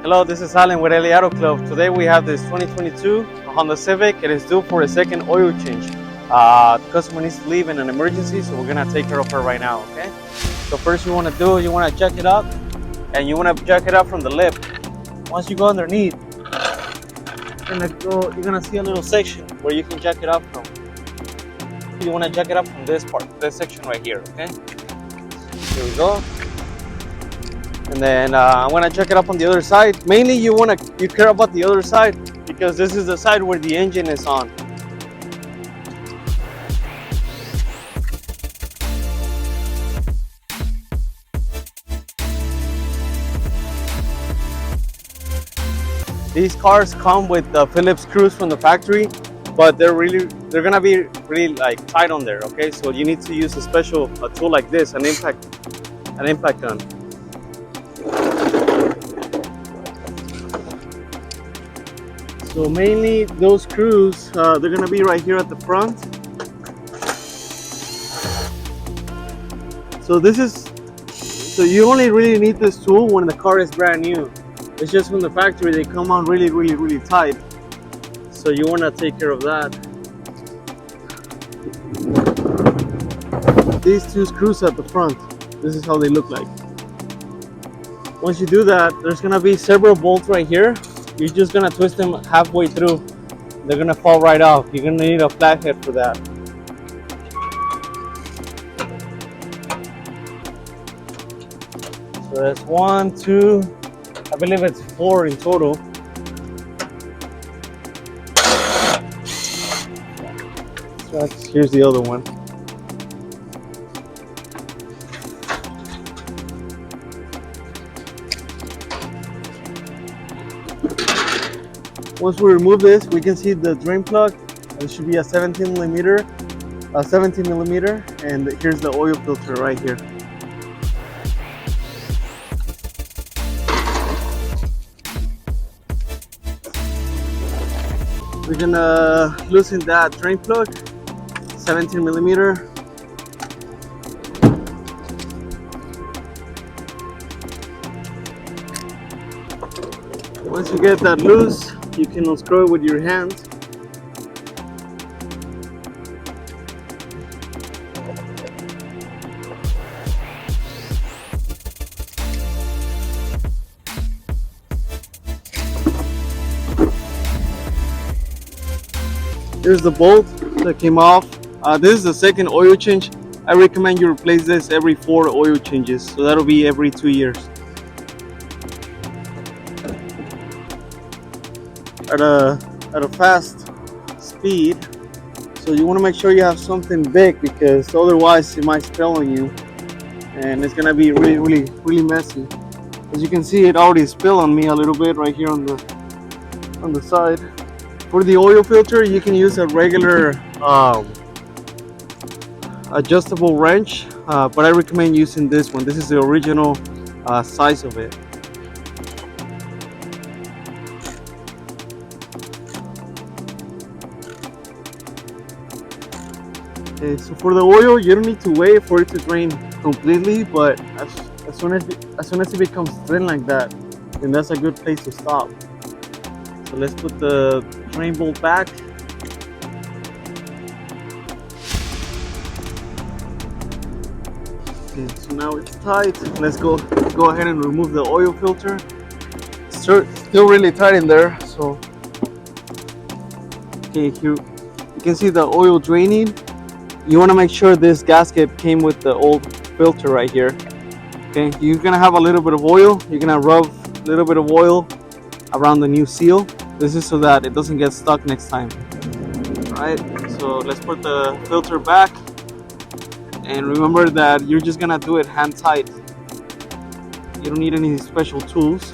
Hello, this is Alan with LA Auto Club. Today we have this 2022 Honda Civic. It is due for a second oil change. The customer needs to leave in an emergency, so we're gonna take care of her right now, okay? So first you wanna jack it up, and you wanna jack it up from the lip. Once you go underneath, you're gonna see a little section where you can jack it up from. You wanna jack it up from this part, this section right here, okay? Here we go. And then I'm gonna check it up on the other side. Mainly you care about the other side because this is the side where the engine is on. These cars come with Phillips screws from the factory, but they're gonna be really like tight on there, okay? So you need to use a special tool like this, an impact gun. So mainly those screws, they're gonna be right here at the front. So you only really need this tool when the car is brand new. It's just from the factory, they come on really tight. So you wanna take care of that. These two screws at the front, this is how they look like. Once you do that, there's gonna be several bolts right here. You're just gonna twist them halfway through. They're gonna fall right off. You're gonna need a flathead for that. So that's 1, 2, I believe it's 4 in total. So here's the other one. Once we remove this, we can see the drain plug. It should be a 17 millimeter, and here's the oil filter right here. We're gonna loosen that drain plug, 17 millimeter. Once you get that loose, you can unscrew it with your hand. Here's the bolt that came off. This is the second oil change. I recommend you replace this every 4 oil changes, so that'll be every 2 years. At a fast speed, so you want to make sure you have something big because otherwise it might spill on you and it's gonna be really messy. As you can see, it already spilled on me a little bit right here on the side. For the oil filter, you can use a regular adjustable wrench, but I recommend using this one. This is the original size of it. Okay, so for the oil, you don't need to wait for it to drain completely, but as soon as it becomes thin like that, then that's a good place to stop. So let's put the drain bolt back. Okay, so now it's tight. Let's go ahead and remove the oil filter. It's still really tight in there. So okay, here you can see the oil draining. You want to make sure this gasket came with the old filter right here. Okay, you're gonna have a little bit of oil. You're gonna rub a little bit of oil around the new seal. This is so that it doesn't get stuck next time. Alright, so let's put the filter back, and remember that you're just gonna do it hand tight. You don't need any special tools.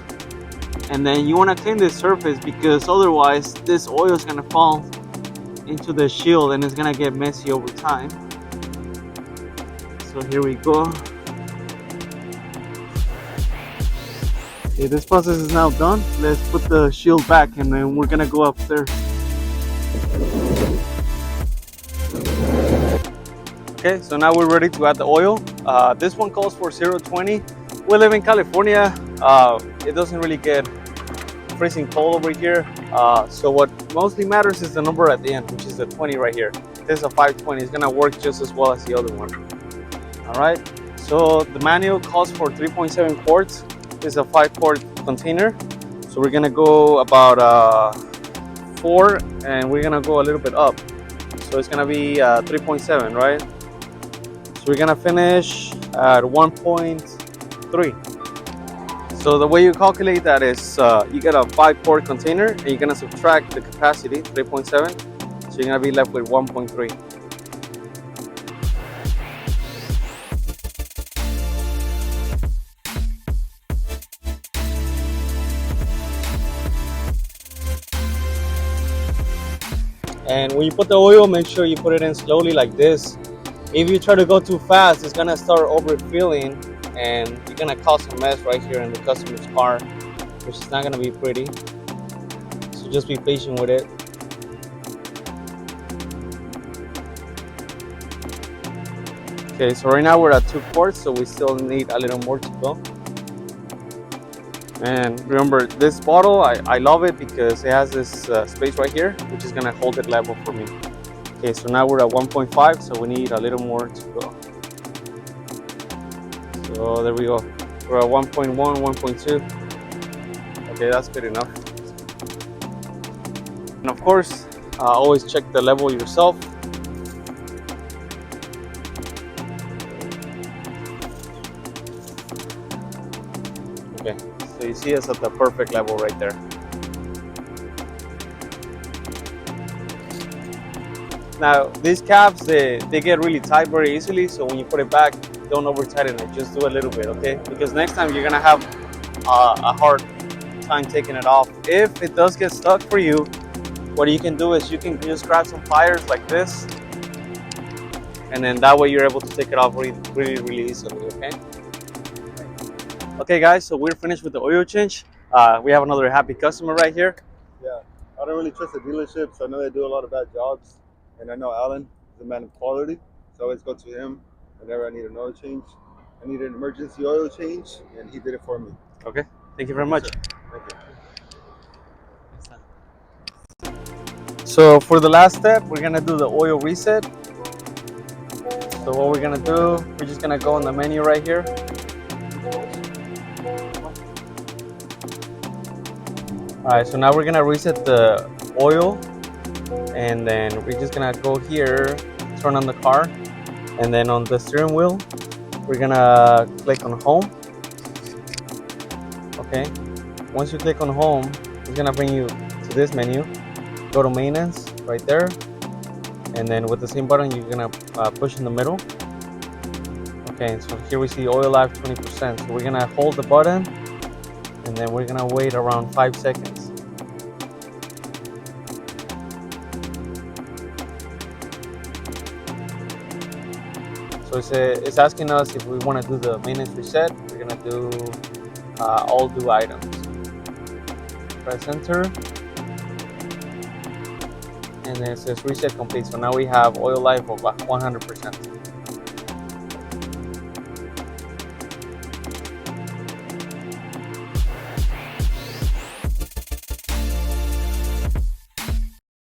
And then you want to clean this surface because otherwise this oil is gonna fall into the shield and it's gonna get messy over time. So here we go. Okay, this process is now done. Let's put the shield back and then we're gonna go upstairs. Okay, so now we're ready to add the oil. This one calls for 0.20. We live in California. It doesn't really get freezing cold over here. So what mostly matters is the number at the end, which is the 20 right here. This is a 520. It's gonna work just as well as the other one. All right. So the manual calls for 3.7 quarts. This is a 5-quart container. So we're gonna go about 4, and we're gonna go a little bit up. So it's gonna be 3.7, right? So we're gonna finish at 1.3. So the way you calculate that is you get a 5-quart container and you're gonna subtract the capacity, 3.7. So you're gonna be left with 1.3. And when you put the oil, make sure you put it in slowly like this. If you try to go too fast, it's gonna start overfilling and you're gonna cause a mess right here in the customer's car, which is not gonna be pretty. So just be patient with it. Okay, so right now we're at 2 quarts, so we still need a little more to go. And remember, this bottle, I love it because it has this space right here, which is gonna hold it level for me. Okay, so now we're at 1.5, so we need a little more to go. So there we go. We're at 1.1, 1.2. Okay, that's good enough. And of course, always check the level yourself. Okay, so you see us at the perfect level right there. Now, these caps, they get really tight very easily, so when you put it back, don't over tighten it, just do a little bit, okay? Because next time you're gonna have a hard time taking it off. If it does get stuck for you, what you can do is you can just grab some pliers like this, and then that way you're able to take it off really easily, okay? Okay guys, so we're finished with the oil change. We have another happy customer right here. Yeah, I don't really trust the dealerships. I know they do a lot of bad jobs, and I know Alan is a man of quality, so I always go to him whenever I need an oil change. I need an emergency oil change, and he did it for me. Okay, thank you very much. Thank you. So for the last step, we're gonna do the oil reset. So what we're gonna do, we're just gonna go on the menu right here. All right, so now we're gonna reset the oil, and then we're just gonna go here, turn on the car, and then on the steering wheel, we're gonna click on home. Okay, once you click on home, it's gonna bring you to this menu. Go to maintenance right there, and then with the same button, you're gonna push in the middle. Okay, so here we see oil life 20%. So we're gonna hold the button, and then we're gonna wait around 5 seconds. So it's asking us if we want to do the maintenance reset. We're gonna do all due items. Press enter, and then it says reset complete. So now we have oil life of 100%.